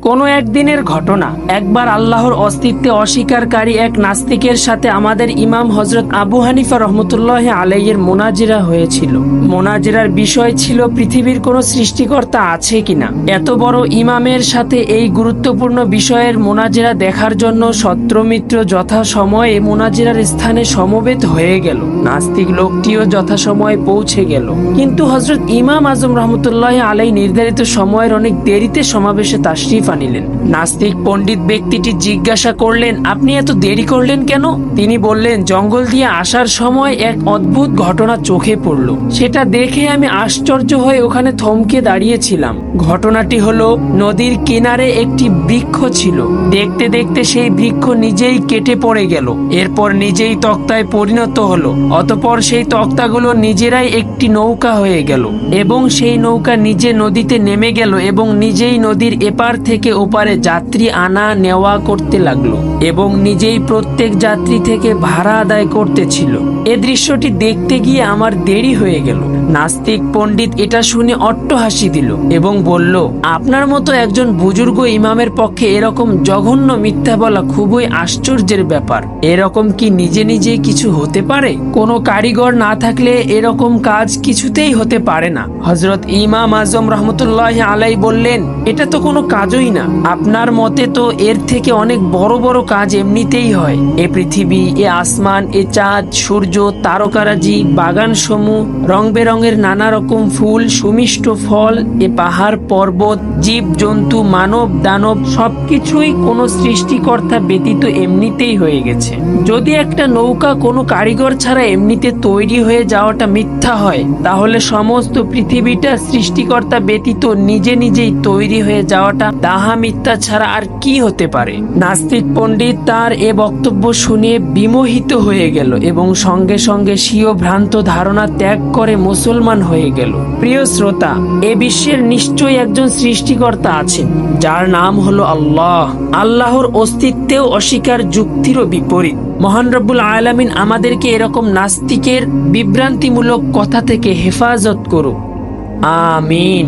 কোনো একদিনের ঘটনা, একবার আল্লাহর অস্তিত্বে অস্বীকারী এক নাস্তিকের সাথে আমাদের ইমাম হযরত আবু হানিফা রহমতুল্লাহ আলাইহির মোনাজিরা হয়েছিল। মোনাজিরার বিষয় ছিল পৃথিবীর কোনো সৃষ্টিকর্তা আছে কিনা। এত বড় ইমামের সাথে এই গুরুত্বপূর্ণ বিষয়ের মোনাজিরা দেখার জন্য শত্রুমিত্র যথাসময়ে মোনাজিরার স্থানে সমবেত হয়ে গেল। নাস্তিক লোকটিও যথাসময়ে পৌঁছে গেল, কিন্তু হযরত ইমাম আজম রহমতুল্লাহ আলাইহি নির্ধারিত সময়ের অনেক দেরিতে সমাবেশে তাশরিফ আনিলেন। নাস্তিক পণ্ডিত ব্যক্তিটি জিজ্ঞাসা করলেন, আপনি এত দেরি করলেন কেন? তিনি বললেন, জঙ্গল দিয়ে আসার সময় এক অদ্ভুত ঘটনা চোখে পড়ল। সেটা দেখে আমি আশ্চর্য হয়ে ওখানে থমকে দাঁড়িয়েছিলাম। ঘটনাটি হলো, নদীর কিনারে একটি বৃক্ষ ছিল। দেখতে দেখতে সেই বৃক্ষ নিজেই কেটে পড়ে গেল, এরপর নিজেই তক্তায় পরিণত হলো। অতঃপর সেই তক্তাগুলো নিজেরাই একটি নৌকা হয়ে গেল এবং সেই নৌকা নিজে নদীতে নেমে গেল এবং নিজেই নদীর এপার থেকে ওপারে যাত্রী আনা নেওয়া করতে লাগলো এবং নিজেই প্রত্যেক যাত্রী থেকে ভাড়া আদায় করতেছিল। এ দৃশ্যটি দেখতে গিয়ে আমার দেরি হয়ে গেল। নাস্তিক পণ্ডিত এটা শুনে অট্টহাসি দিল এবং বলল, আপনার মতো একজন বুজুর্গ ইমামের পক্ষে এরকম জঘন্য মিথ্যা বলা খুবই আশ্চর্যের ব্যাপার। এরকম কি নিজে নিজেই কিছু হতে পারে? কোনো কারিগর না থাকলে এরকম কাজ কিছুতেই হতে পারে না। হযরত ইমাম আজম রহমতুল্লাহ আলাইহি বললেন, এটা তো কোনো কাজই না। আপনার মতে তো এর থেকে অনেক বড় বড় কাজ এমনিতেই হয়। এ পৃথিবী, এ আসমান, এ চাঁদ, সূর্য, তারকারাজি, বাগান সমূহ, রং বেরঙের নানা রকম ফুল, সুমিষ্ট ফল, এ পাহাড় পর্বত, জীব জন্তু, মানব দানব সবকিছুই কোনো সৃষ্টিকর্তা ব্যতীত এমনিতেই হয়ে গেছে। যদি একটা নৌকা কোনো কারিগর ছাড়া এমনিতে তৈরি হয়ে যাওয়াটা মিথ্যা হয়, তাহলে সমস্ত পৃথিবীটা সৃষ্টিকর্তা ব্যতীত নিজে নিজেই তৈরি হয়ে যাওয়াটা তাহা মিথ্যা ছাড়া আর কি হতে পারে? নাস্তিক পণ্ডিত তার এ বক্তব্য শুনে বিমোহিত হয়ে গেল এবং সঙ্গে সঙ্গে স্বীয় ভ্রান্ত ধারণা ত্যাগ করে মুসলমান হয়ে গেল। প্রিয় শ্রোতা, এ বিশ্বের নিশ্চয়ই একজন সৃষ্টিকর্তা আছেন, যার নাম হলো আল্লাহ। আল্লাহর অস্তিত্বেও অস্বীকার যুক্তিরও বিপরীত। মহান রব্বুল আলামিন আমাদেরকে এরকম নাস্তিকের বিভ্রান্তিমূলক কথা থেকে হেফাজত করুক। আমিন।